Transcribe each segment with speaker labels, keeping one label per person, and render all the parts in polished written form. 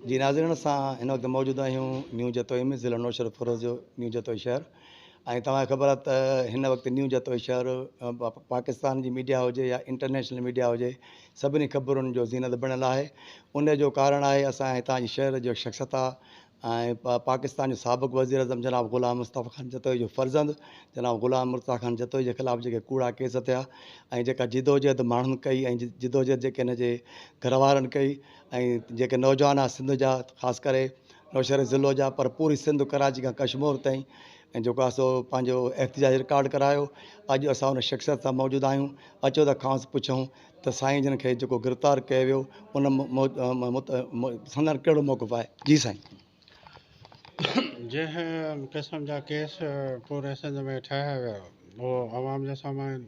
Speaker 1: जी नाज़रीन, असां हिन वक़्तु मौजूदु आहियूं न्यू जतोई में, ज़िला नौशहर फ़िरोज़ जो न्यू जतोई शहर। ऐं तव्हांखे ख़बर आहे त हिन वक़्तु न्यू जतोई शहर पाकिस्तान जी मीडिया हुजे या इंटरनेशनल मीडिया हुजे, सभिनी ख़बरुनि जो ज़ीनत बणियलु आहे। उन जो कारण आहे असां हितां जी शहर जो शख़्सियत ऐं पाकिस्तान जो साबिक़ु वज़ीर अज़म जनाब ग़ुलाम मुस्तफ़ा ख़ान जतोई जो फ़र्ज़ंद जनाब ग़ुलाम मुस्तफ़ा ख़ान जतोई जे ख़िलाफ़ु जेके कूड़ा केस थिया ऐं जेका जिदोजहद माण्हुनि कई ऐं जिदोजहद जेके हिन जे घर वारनि कई ऐं जेके नौजवान आहे सिंध जा, ख़ासि करे नौशहर ज़िलो जा, पर पूरी सिंध कराची खां कश्मीर ताईं ऐं जेको आहे सो पंहिंजो एहतिजाज रिकॉर्ड करायो। अॼु असां उन शख़्सियत सां मौजूदु आहियूं। अचो त खांसि पुछूं त साईं जन खे जेको गिरफ़्तार कयो वियो उन संदन कहिड़ो मौक़िफ़ आहे। जी साईं।
Speaker 2: जंहिं क़िस्म जा केस पूरे सिंध में ठाहिया विया उहो आवाम जे साम्हूं आहिनि।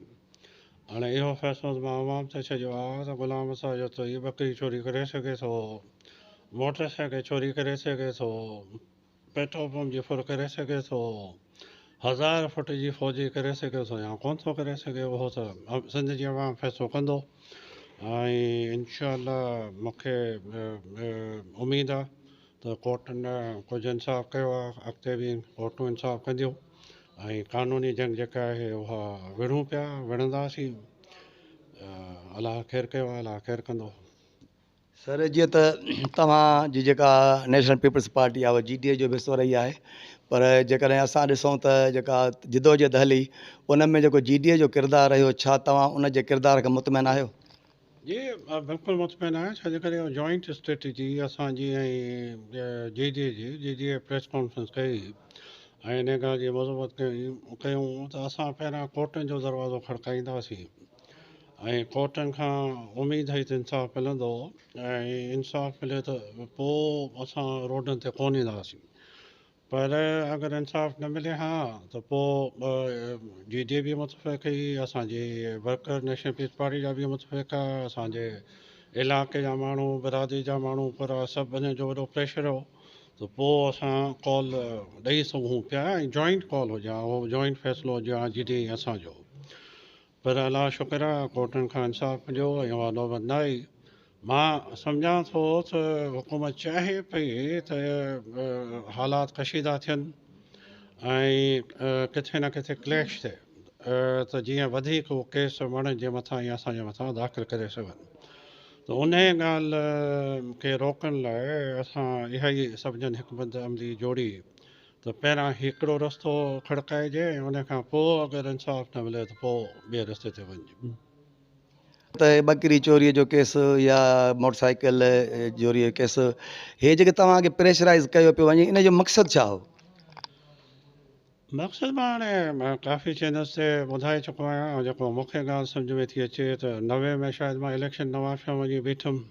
Speaker 2: हाणे इहो फ़ैसिलो मां आवाम ते छॾियो आहे त ग़ुलाम सां जो त हीअ बकरी चोरी करे सघे थो, मोटर साइकिल चोरी करे सघे थो, पेट्रोल पंप जी फुर करे सघे थो, 1000 फुट जी फ़ौजी करे सघे थो या कोन थो करे सघे, उहो त सिंध जी आवाम फ़ैसिलो कंदो। ऐं इनशाअल्लाह मूंखे उमेदु आहे त कोर्टुनि कुझु इंसाफ़ कयो आहे, अॻिते बि कोर्टूं इंसाफ़ कंदियूं ऐं कानूनी जंग जेका आहे उहा विढ़ूं पिया, विढ़ंदासीं। अलाह ख़ैरु कयो आहे, अलाह ख़ैरु कंदो।
Speaker 1: सर, जीअं त तव्हांजी जेका नेशनल पीपल्स पार्टी आहे उहा GDA जो हिसो रही आहे, पर जेकॾहिं असां ॾिसूं त जेका जिदोजहद हली उन में जेको GDA जो किरदारु रहियो, छा तव्हां उन जे किरदार खां मुतमइन आहियो?
Speaker 2: जी बिल्कुलु मुतमइन आहे, छाजे करे जॉइंट स्ट्रेटजी असांजी ऐं GDA प्रेस कॉन्फ्रेंस कई ऐं इन ॻाल्हि जी मज़म्मत कयूं त असां पहिरियां कोर्टुनि जो दरवाज़ो खड़काईंदासीं ऐं कोर्टनि खां उमेदु हुई त इंसाफ़ मिलंदो ऐं इंसाफ़ मिले त पोइ असां रोडनि ते कोन ईंदासीं। पर अगरि इंसाफ़ न मिले हा त पोइ GDA बि मुतफ़िक़ हुई, असांजी वर्कर नेशनल पीस पार्टी जा बि मुतफ़िक़ आहे, असांजे इलाइक़े जा माण्हू, बिरादरी जा माण्हू, पर सभिनी जो वॾो प्रेशर हो त पोइ असां कॉल ॾेई सघूं पिया ऐं जॉइंट कॉल हुजे हा, उहो जॉइंट फ़ैसिलो हुजे हा GDA असांजो। पर अलाह शुक्र आहे कोर्टुनि खां इंसाफ़ मिलियो ऐं उहा नौबत न आई। मां सम्झां थो त हुकूमत चाहे पई त हालात कशीदा थियनि ऐं किथे न किथे क्लैश थिए त जीअं वधीक उहो केस माण्हुनि जे मथां या असांजे मथां दाख़िल करे सघनि। त उन ॻाल्हि खे रोकण लाइ असां इहा ई सभिनीनि हिकमत अमली जोड़ी त पहिरां हिकिड़ो रस्तो खड़काइजे ऐं उन खां पोइ अगरि इंसाफ़ न मिले त पोइ ॿिए रस्ते ते वञिजे।
Speaker 1: त बकरी चोरीअ जो केस या मोटरसाइकिल चोरीअ जो केस, हे जेके तव्हांखे प्रेशराइज़ कयो पियो वञे, इन जो मक़सदु छा हो?
Speaker 2: मक़सदु मां हाणे काफ़ी चैनल्स ते ॿुधाए चुको आहियां ऐं जेको मूंखे ॻाल्हि सम्झ में थी अचे त 90 में शायदि मां इलेक्शन नवाफ़ वञी बीठुमि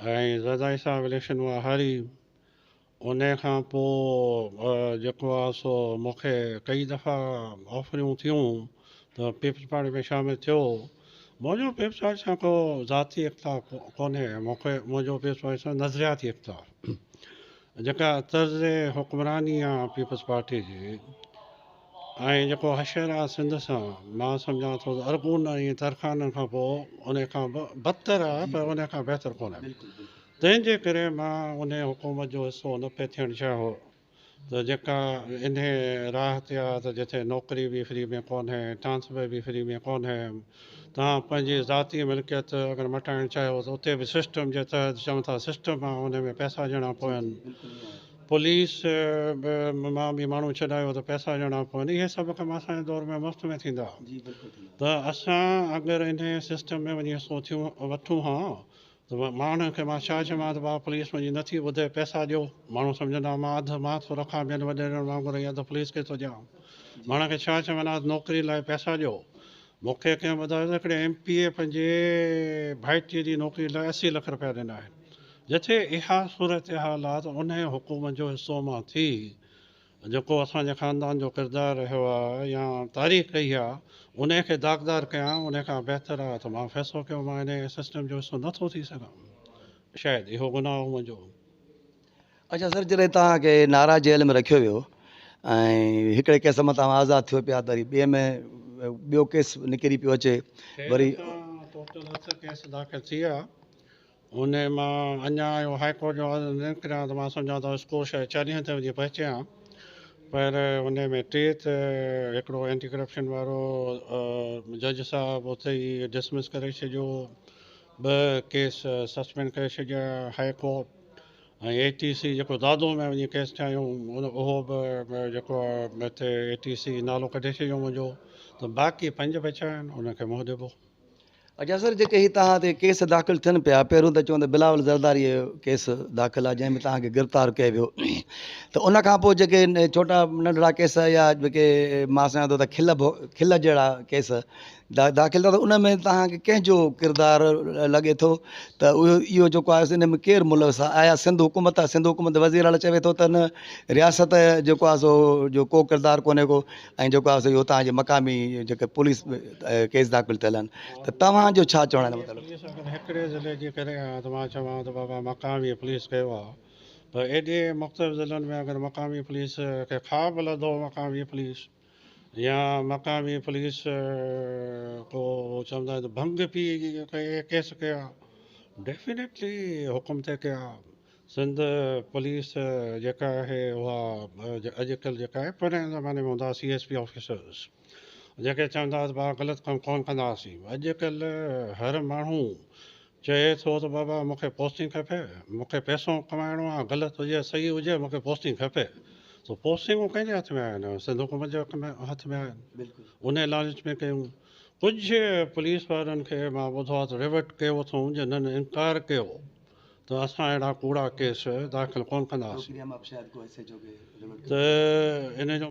Speaker 2: ऐं ज़रदारी साहिबु इलेक्शन मां हारी। उन खां पोइ जेको आहे सो मूंखे कई दफ़ा ऑफरियूं थियूं त पीपल्स पार्टी में शामिलु थियो। मुंहिंजो पीपल्स पार्टी सां को ज़ाती इख़्तिलाफ़ कोन्हे, मुंहिंजो पीपल्स पार्टी सां नज़रियाती इख़्तिलाफ़, जेका तर्ज़ हुक्मरानी आहे पीपल्स पार्टी जी ऐं जेको हशर आहे सिंध सां, मां सम्झां थो त अरगून ऐं तरखाननि खां पोइ उन खां बदतर आहे, पर उन खां बहितर कोन्हे। तंहिंजे करे मां उन हुकूमत जो हिसो न पियो थियणु चाहियो त जेका इन राह ते आहे त जिथे नौकिरी बि फ्री में कोन्हे, ट्रांसफर बि फ्री में कोन्हे, तव्हां पंहिंजी ज़ाती मिल्कियत अगरि मटाइणु चाहियो त उते बि सिस्टम जे तहत चवनि था सिस्टम आहे, उन में पैसा ॾियणा पवनि, पुलिस मां बि माण्हू छॾायो त पैसा ॾियणा पवनि। इहे सभु कम असांजे दौर में मुफ़्त में थींदा। त असां अगरि इन सिस्टम में वञी वठूं हा त माण्हुनि खे मां छा चवां त भाउ पुलिस मुंहिंजी नथी ॿुधे, पैसा ॾियो। माण्हू सम्झंदा मां अधु मां थो रखां ॿियनि वॾेरनि वांगुरु, या त पुलिस खे थो ॾियां। माण्हू खे छा चवंदा नौकिरी लाइ पैसा ॾियो। मूंखे कंहिं ॿुधायो त हिकिड़े MPA पंहिंजे भाइटीअ जी नौकिरी लाइ 80 लख रुपया ॾिना आहिनि। जिथे इहा सूरत हाल आहे त उन हुकूमत जो हिसो मां थी जेको असांजे ख़ानदान जो किरदारु रहियो आहे या तारीख़ कई आहे उन खे दाग़दार कयां, उन खां बहितर आहे त मां फ़ैसिलो कयो मां इन सिस्टम जो हिसो नथो थी सघां। शायदि इहो गुनाह हो मुंहिंजो।
Speaker 1: अच्छा सर, जॾहिं तव्हांखे नारा जेल में रखियो वियो ऐं हिकिड़े केस मां तव्हां आज़ादु थियो पिया, त वरी ॿिए में ॿियो केस निकिरी पियो अचे, वरी
Speaker 2: टोटल 8 केस दाख़िल थी विया उन मां अञा इहो हाई कोर्ट जो ऑर्डर निकिरिया त मां सम्झां थो को शइ 4 ते वञी पहुचियां पर उन में टे त हिकिड़ो एंटी करप्शन वारो जज साहिबु उते ई डिसमिस करे छॾियो, 2 केस सस्पेंड करे छॾिया हाई कोर्ट ऐं ATC जेको दादो में वञी केस ठाहियूं उहो बि जेको आहे हिते ATC नालो कढे छॾियो मुंहिंजो, त बाक़ी 5 बचा आहिनि उनखे मुंहुं ॾिबो।
Speaker 1: अच्छा सर, जेके ही तव्हां ते केस दाख़िल थियनि पिया, पहिरियों त चवंदा बिलावल ज़रदारी जो केस दाख़िल आहे जंहिंमें तव्हांखे गिरफ़्तार कयो वियो, त उन खां पोइ जेके छोटा नंढड़ा केस या जेके मां सम्झां थो त खिल जहिड़ा केस दाख़िल था, त उन में तव्हांखे कंहिंजो किरदारु लॻे थो त इहो जेको आहे इन में केरु मुलविस आहे? आया सिंध हुकूमत आहे? सिंध हुकूमत वज़ीर आला चवे थो त न रियासत जेको आहे सो जो को किरदारु कोन्हे को, ऐं जेको आहे सो इहो तव्हांजे मक़ामी जेके पुलिस केस दाख़िल थियल आहिनि, त तव्हांजो छा चवणु आहे मतिलबु?
Speaker 2: पुलिस अगरि हिकिड़े ज़िले जी करे आहे त मां चवां त बाबा मक़ामी पुलिस कयो आहे, पर एॾे मुख़्तलिफ़ ज़िलनि में अगरि मक़ामी पुलिस खे ख़्वाबु लधो मक़ामी पुलिस या मक़ामी पुलिस को चवंदा आहिनि भंग पी केस कया, डेफिनेटली हुकुम ते कया। सिंध पुलिस जेका आहे उहा अॼुकल्ह जेका आहे पुराणे ज़माने में हूंदा CSP ऑफिसर्स जेके चवंदा हुआ भाउ ग़लति कमु कोन कंदासीं, अॼुकल्ह हर माण्हू चए थो त बाबा मूंखे पोस्टिंग खपे, मूंखे पैसो कमाइणो आहे, ग़लति हुजे सही हुजे मूंखे पोस्टिंग खपे, त पोस्टिंगूं कंहिंजे हथ में आहिनि? सिंध हुकूमत जे हथ में आहिनि। उन लालच में कयूं कुझु पुलिस वारनि खे मां ॿुधो आहे त रिवर्ट कयो अथऊं, जिन्हनि इनकार कयो त असां अहिड़ा कूड़ा केस दाख़िल कोन कंदासीं, त इन जो